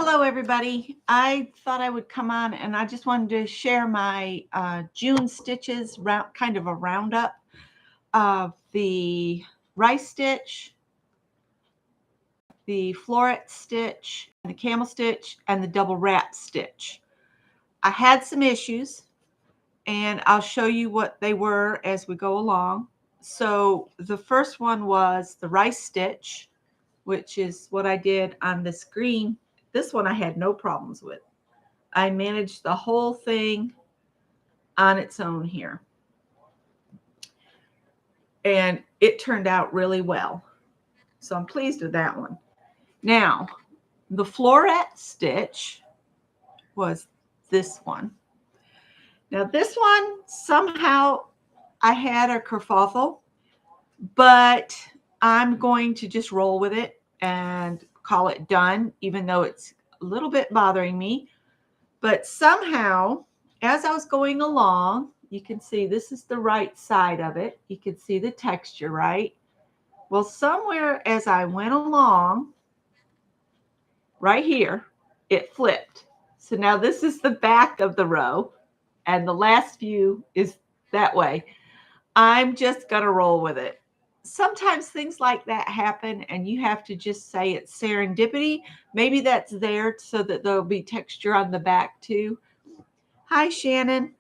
Hello, everybody. I thought I would come on and I just wanted to share my June stitches, kind of a roundup of the rice stitch, the floret stitch, the camel stitch, and the double wrap stitch. I had some issues, and I'll show you what they were as we go along. So the first one was the rice stitch, which is what I did on this green. This one I had no problems with. I managed the whole thing on its own here. And it turned out really well. So I'm pleased with that one. Now, the floret stitch was this one. Now, this one, somehow I had a kerfuffle, but I'm going to just roll with it and call it done, even though it's a little bit bothering me. But somehow, as I was going along, you can see this is the right side of it. You can see the texture, right? Well, somewhere as I went along, right here, it flipped. So now this is the back of the row, and the last view is that way. I'm just going to roll with it. Sometimes things like that happen, and you have to just say it's serendipity. Maybe that's there so that there'll be texture on the back too. Hi, Shannon.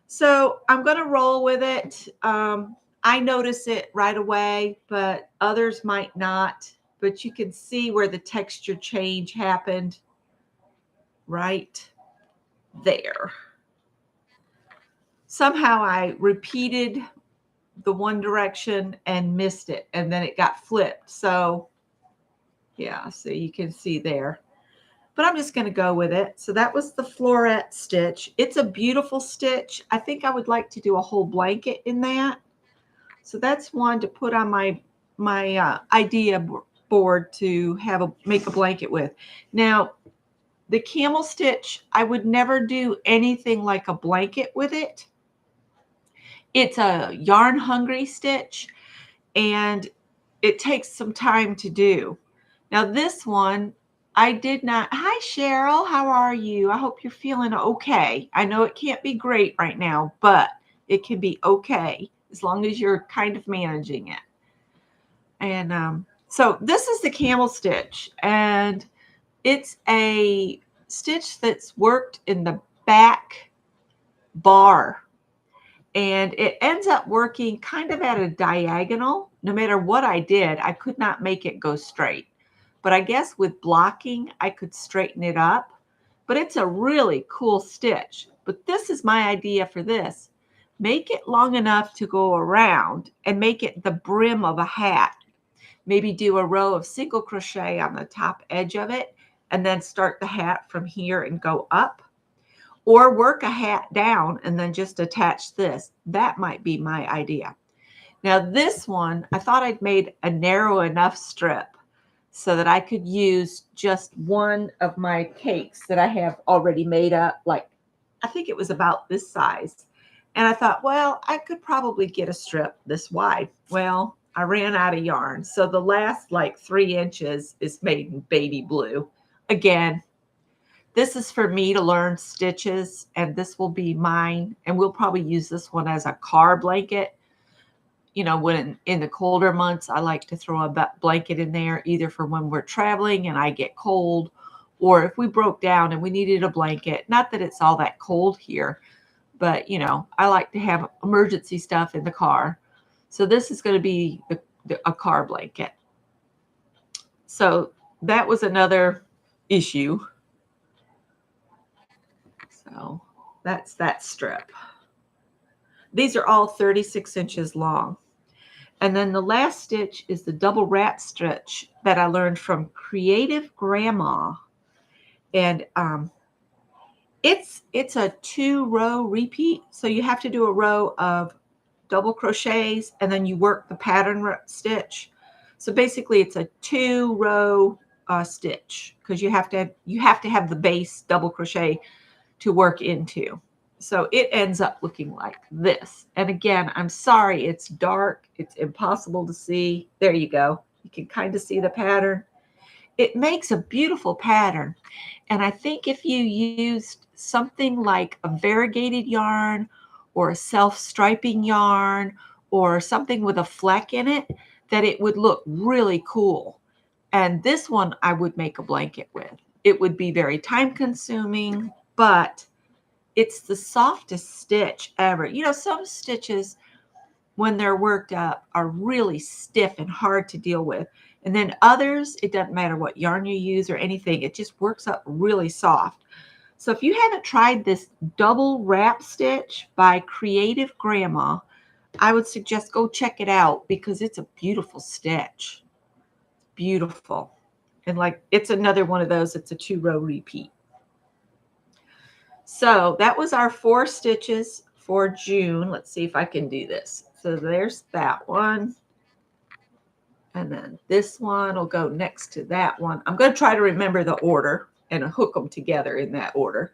So I'm going to roll with it. I notice it right away, but others might not. But you can see where the texture change happened right there. Somehow I repeated the one direction and missed it, and then it got flipped. So yeah, so you can see there. But I'm just going to go with it. So that was the floret stitch. It's a beautiful stitch. I think I would like to do a whole blanket in that. So that's one to put on my idea board to make a blanket with. Now, the camel stitch, I would never do anything like a blanket with it. It's a yarn hungry stitch, and it takes some time to do. Now this one, I did not. Hi, Cheryl. How are you? I hope you're feeling okay. I know it can't be great right now, but it can be okay as long as you're kind of managing it. And so this is the camel stitch, and it's a stitch that's worked in the back bar. And it ends up working kind of at a diagonal. No matter what I did, I could not make it go straight. But I guess with blocking, I could straighten it up. But it's a really cool stitch. But this is my idea for this. Make it long enough to go around and make it the brim of a hat. Maybe do a row of single crochet on the top edge of it, and then start the hat from here and go up. Or work a hat down and then just attach this. That might be my idea. Now this one, I thought I'd made a narrow enough strip so that I could use just one of my cakes that I have already made up. Like, I think it was about this size. And I thought, well, I could probably get a strip this wide. Well, I ran out of yarn. So the last like 3 inches is made in baby blue. Again, this is for me to learn stitches, and this will be mine. And we'll probably use this one as a car blanket. You know, when in the colder months, I like to throw a blanket in there, either for when we're traveling and I get cold, or if we broke down and we needed a blanket. Not that it's all that cold here, but, you know, I like to have emergency stuff in the car. So this is going to be a car blanket. So that was another issue. So that's that strip. These are all 36 inches long. And then the last stitch is the double wrap stitch that I learned from Creative Grandma. And it's a 2-row repeat. So you have to do a row of double crochets, and then you work the pattern stitch. So basically it's a 2-row stitch, because you have to have the base double crochet to work into. So it ends up looking like this. And again, I'm sorry, it's dark. It's impossible to see. There you go. You can kind of see the pattern. it makes a beautiful pattern. And I think if you used something like a variegated yarn or a self-striping yarn or something with a fleck in it, that it would look really cool. And this one I would make a blanket with. It would be very time consuming, but it's the softest stitch ever. You know, some stitches, when they're worked up, are really stiff and hard to deal with. And then others, it doesn't matter what yarn you use or anything, it just works up really soft. So if you haven't tried this double wrap stitch by Creative Grandma, I would suggest go check it out because it's a beautiful stitch. Beautiful. And like, it's another one of those, it's a 2-row repeat. So that was our 4 stitches for June. Let's see if I can do this. So there's that one. And then this one will go next to that one. I'm going to try to remember the order and hook them together in that order.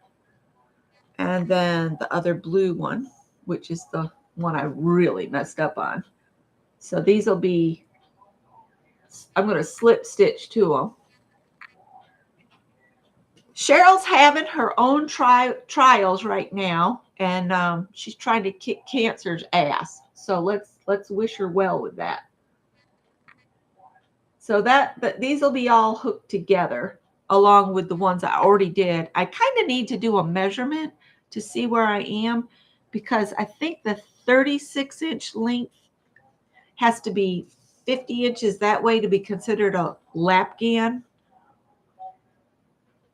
And then the other blue one, which is the one I really messed up on. So these will be, I'm going to slip stitch to them. Cheryl's having her own trials right now, and she's trying to kick cancer's ass. So let's wish her well with that. So these will be all hooked together along with the ones I already did. I kind of need to do a measurement to see where I am because I think the 36-inch length has to be 50 inches that way to be considered a lap gan.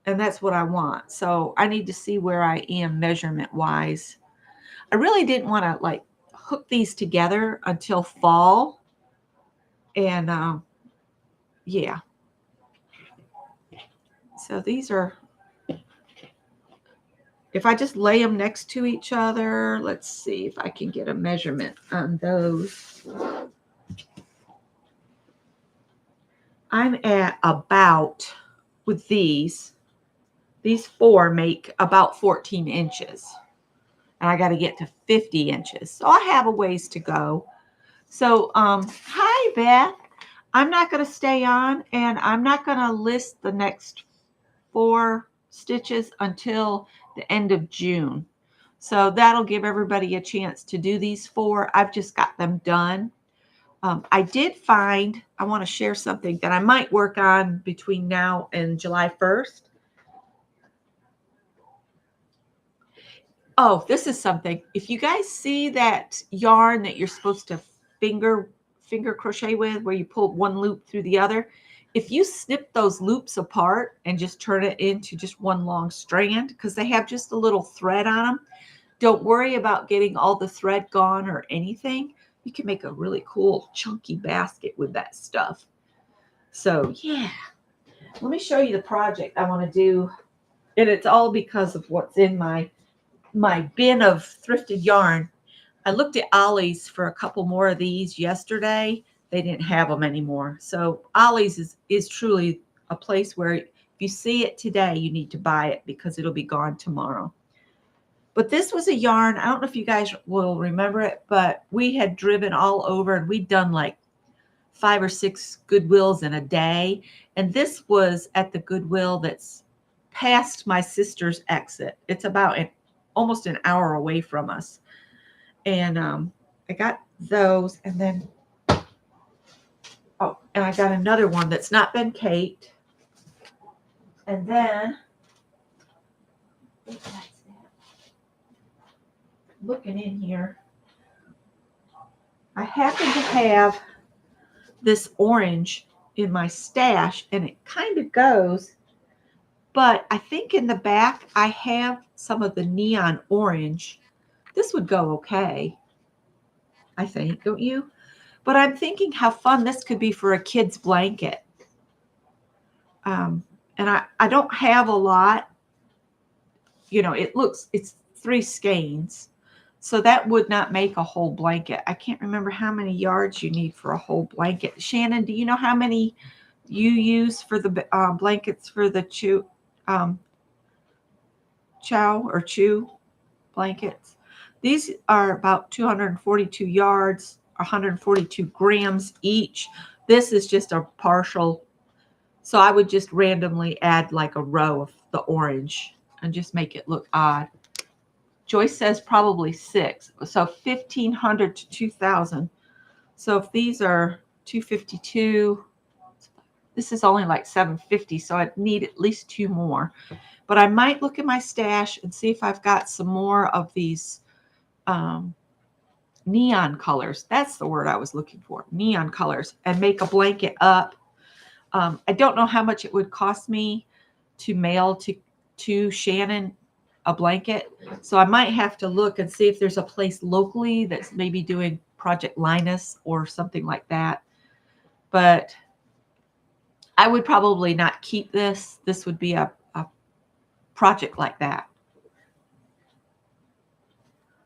And that's what I want. So I need to see where I am measurement wise. I really didn't want to like hook these together until fall. And yeah. So these are, if I just lay them next to each other, let's see if I can get a measurement on those. I'm at about, with these 4 make about 14 inches. And I got to get to 50 inches. So I have a ways to go. So, hi, Beth. I'm not going to stay on, and I'm not going to list the next 4 stitches until the end of June. So that'll give everybody a chance to do these 4. I've just got them done. I did find, I want to share something that I might work on between now and July 1st. Oh, this is something. If you guys see that yarn that you're supposed to finger crochet with, where you pull one loop through the other, if you snip those loops apart and just turn it into just one long strand, because they have just a little thread on them, don't worry about getting all the thread gone or anything. You can make a really cool chunky basket with that stuff. So yeah, let me show you the project I want to do. And it's all because of what's in my bin of thrifted yarn. I looked at Ollie's for a couple more of these yesterday. They didn't have them anymore. So Ollie's is truly a place where if you see it today, you need to buy it because it'll be gone tomorrow. But this was a yarn. I don't know if you guys will remember it, but we had driven all over and we'd done like 5 or 6 Goodwills in a day. And this was at the Goodwill that's past my sister's exit. It's about almost an hour away from us. And I got those. And then, oh, and I got another one that's not been caked. And then, looking in here, I happen to have this orange in my stash, and it kind of goes, but I think in the back I have some of the neon orange. This would go okay, I think, don't you? But I'm thinking how fun this could be for a kid's blanket. And I don't have a lot. You know, it's 3 skeins. So that would not make a whole blanket. I can't remember how many yards you need for a whole blanket. Shannon, do you know how many you use for the blankets for the chew blankets? These are about 242 yards, 142 grams each. This is just a partial So I would just randomly add like a row of the orange and just make it look odd. Joyce says probably 6. So 1,500 to 2,000. So if these are 252, this is only like 750. So I'd need at least 2 more. But I might look at my stash and see if I've got some more of these neon colors. That's the word I was looking for, neon colors, and make a blanket up. I don't know how much it would cost me to mail to Shannon a blanket. So I might have to look and see if there's a place locally that's maybe doing Project Linus or something like that. But I would probably not keep this. This would be a project like that.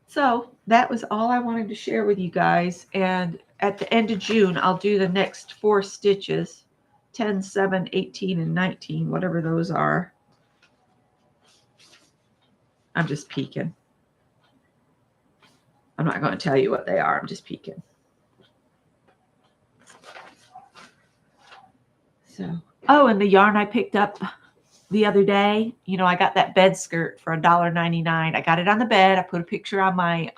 So that was all I wanted to share with you guys. And at the end of June, I'll do the next 4 stitches, 10, 7, 18, and 19, whatever those are. I'm just peeking. I'm not going to tell you what they are. I'm just peeking. So, oh, and the yarn I picked up the other day, you know, I got that bed skirt for $1.99. I got it on the bed. I put a picture on my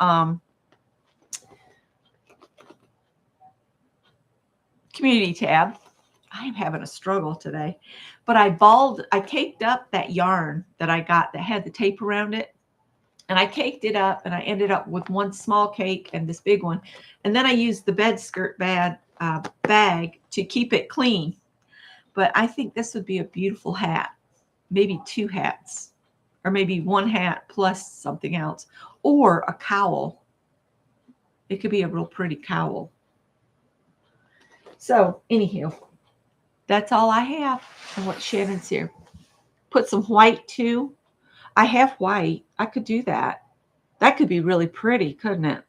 community tab. I am having a struggle today, but I caked up that yarn that I got that had the tape around it, and I caked it up, and I ended up with one small cake and this big one, and then I used the bed skirt bag to keep it clean. But I think this would be a beautiful hat, maybe 2 hats, or maybe 1 hat plus something else, or a cowl. It could be a real pretty cowl. So anywho, that's all I have and what Shannon's here. Put some white too. I have white. I could do that. That could be really pretty, couldn't it?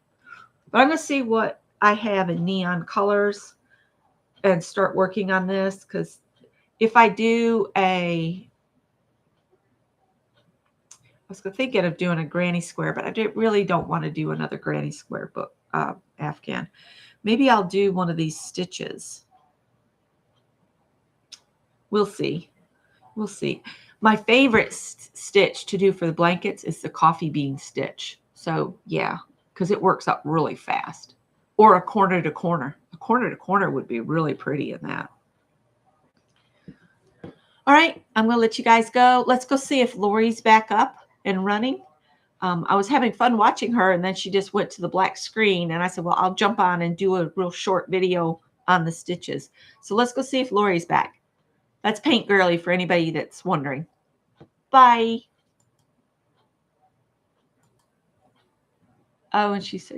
But I'm going to see what I have in neon colors and start working on this, because if I do I was thinking of doing a granny square, but I really don't want to do another granny square book Afghan. Maybe I'll do one of these stitches. We'll see. We'll see. My favorite stitch to do for the blankets is the coffee bean stitch. So yeah, because it works up really fast. Or a corner to corner. A corner to corner would be really pretty in that. All right, I'm going to let you guys go. Let's go see if Lori's back up and running. I was having fun watching her, and then she just went to the black screen, and I said, well, I'll jump on and do a real short video on the stitches. So let's go see if Lori's back. That's Paint Girly for anybody that's wondering. Bye. Oh, and she said,